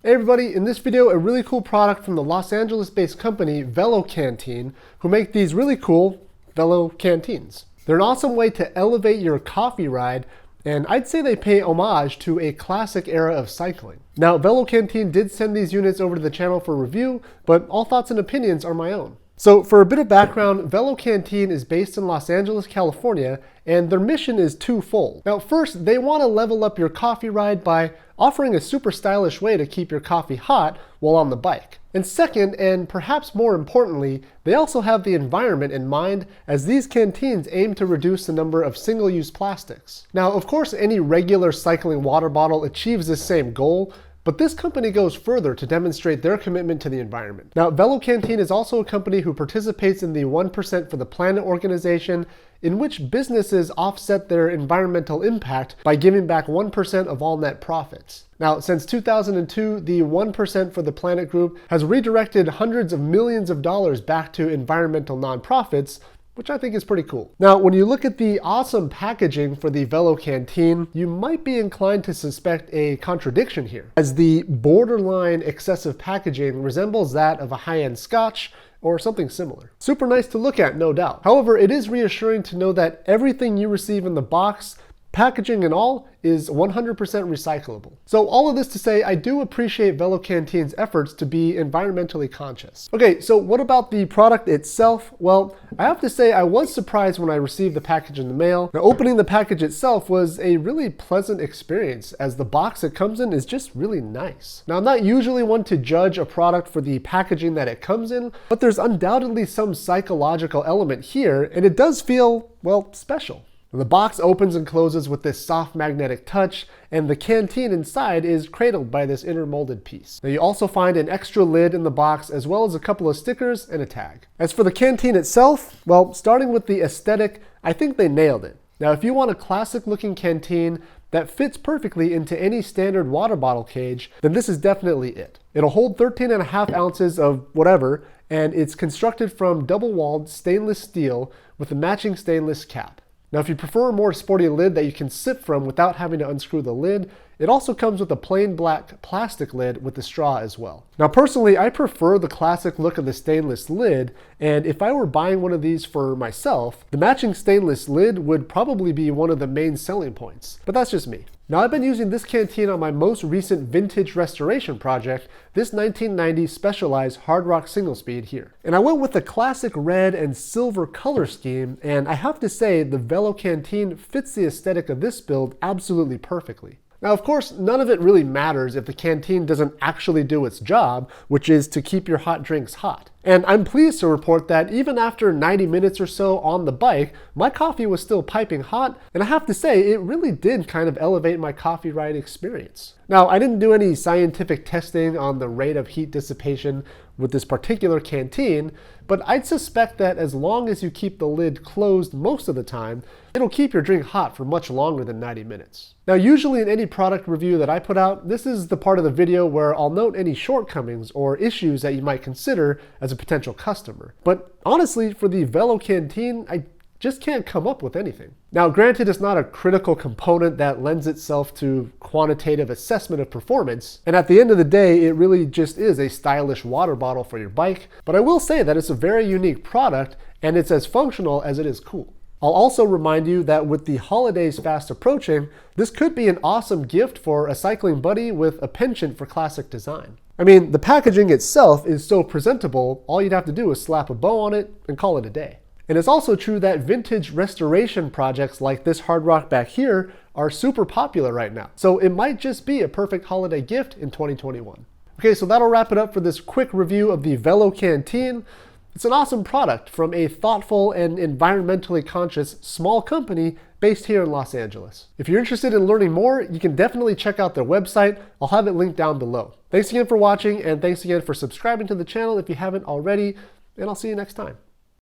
Hey everybody, in this video, a really cool product from the Los Angeles-based company Velo Canteen, who make these really cool Velo Canteens. They're an awesome way to elevate your coffee ride, and I'd say they pay homage to a classic era of cycling. Now, Velo Canteen did send these units over to the channel for review, but all thoughts and opinions are my own. So for a bit of background, Velo Canteen is based in Los Angeles, California, and their mission is twofold. Now first, they want to level up your coffee ride by offering a super stylish way to keep your coffee hot while on the bike. And second, and perhaps more importantly, they also have the environment in mind, as these canteens aim to reduce the number of single-use plastics. Now, of course, any regular cycling water bottle achieves this same goal, but this company goes further to demonstrate their commitment to the environment. Now, Velo Canteen is also a company who participates in the 1% for the Planet organization, in which businesses offset their environmental impact by giving back 1% of all net profits. Now, since 2002, the 1% for the Planet group has redirected hundreds of millions of dollars back to environmental nonprofits, which I think is pretty cool. Now, when you look at the awesome packaging for the Velo Canteen, you might be inclined to suspect a contradiction here, as the borderline excessive packaging resembles that of a high-end scotch or something similar. Super nice to look at, no doubt. However, it is reassuring to know that everything you receive in the box, packaging and all, is 100% recyclable. So all of this to say, I do appreciate Velo Canteen's efforts to be environmentally conscious. Okay, so what about the product itself? Well, I have to say I was surprised when I received the package in the mail. Now, opening the package itself was a really pleasant experience, as the box it comes in is just really nice. Now, I'm not usually one to judge a product for the packaging that it comes in, but there's undoubtedly some psychological element here, and it does feel, well, special. The box opens and closes with this soft magnetic touch, and the canteen inside is cradled by this inner molded piece. Now, you also find an extra lid in the box, as well as a couple of stickers and a tag. As for the canteen itself, well, starting with the aesthetic, I think they nailed it. Now, if you want a classic looking canteen that fits perfectly into any standard water bottle cage, then this is definitely it. It'll hold 13.5 ounces of whatever, and it's constructed from double-walled stainless steel with a matching stainless cap. Now, if you prefer a more sporty lid that you can sip from without having to unscrew the lid, it also comes with a plain black plastic lid with the straw as well. Now, personally, I prefer the classic look of the stainless lid, and if I were buying one of these for myself, the matching stainless lid would probably be one of the main selling points. But that's just me. Now, I've been using this canteen on my most recent vintage restoration project, this 1990 Specialized Hard Rock Single Speed here. And I went with the classic red and silver color scheme, and I have to say the Velo Canteen fits the aesthetic of this build absolutely perfectly. Now, of course, none of it really matters if the canteen doesn't actually do its job, which is to keep your hot drinks hot. And I'm pleased to report that even after 90 minutes or so on the bike, my coffee was still piping hot, and I have to say, it really did kind of elevate my coffee ride experience. Now, I didn't do any scientific testing on the rate of heat dissipation with this particular canteen, but I'd suspect that as long as you keep the lid closed most of the time, it'll keep your drink hot for much longer than 90 minutes. Now, usually in any product review that I put out, this is the part of the video where I'll note any shortcomings or issues that you might consider as a potential customer. But honestly, for the Velo Canteen, I just can't come up with anything. Now, granted, it's not a critical component that lends itself to quantitative assessment of performance, and at the end of the day, it really just is a stylish water bottle for your bike, but I will say that it's a very unique product, and it's as functional as it is cool. I'll also remind you that with the holidays fast approaching, this could be an awesome gift for a cycling buddy with a penchant for classic design. I mean, the packaging itself is so presentable, all you'd have to do is slap a bow on it and call it a day. And it's also true that vintage restoration projects like this Hard Rock back here are super popular right now. So it might just be a perfect holiday gift in 2021. Okay, so that'll wrap it up for this quick review of the Velo Canteen. It's an awesome product from a thoughtful and environmentally conscious small company based here in Los Angeles. If you're interested in learning more, you can definitely check out their website. I'll have it linked down below. Thanks again for watching, and thanks again for subscribing to the channel if you haven't already, and I'll see you next time.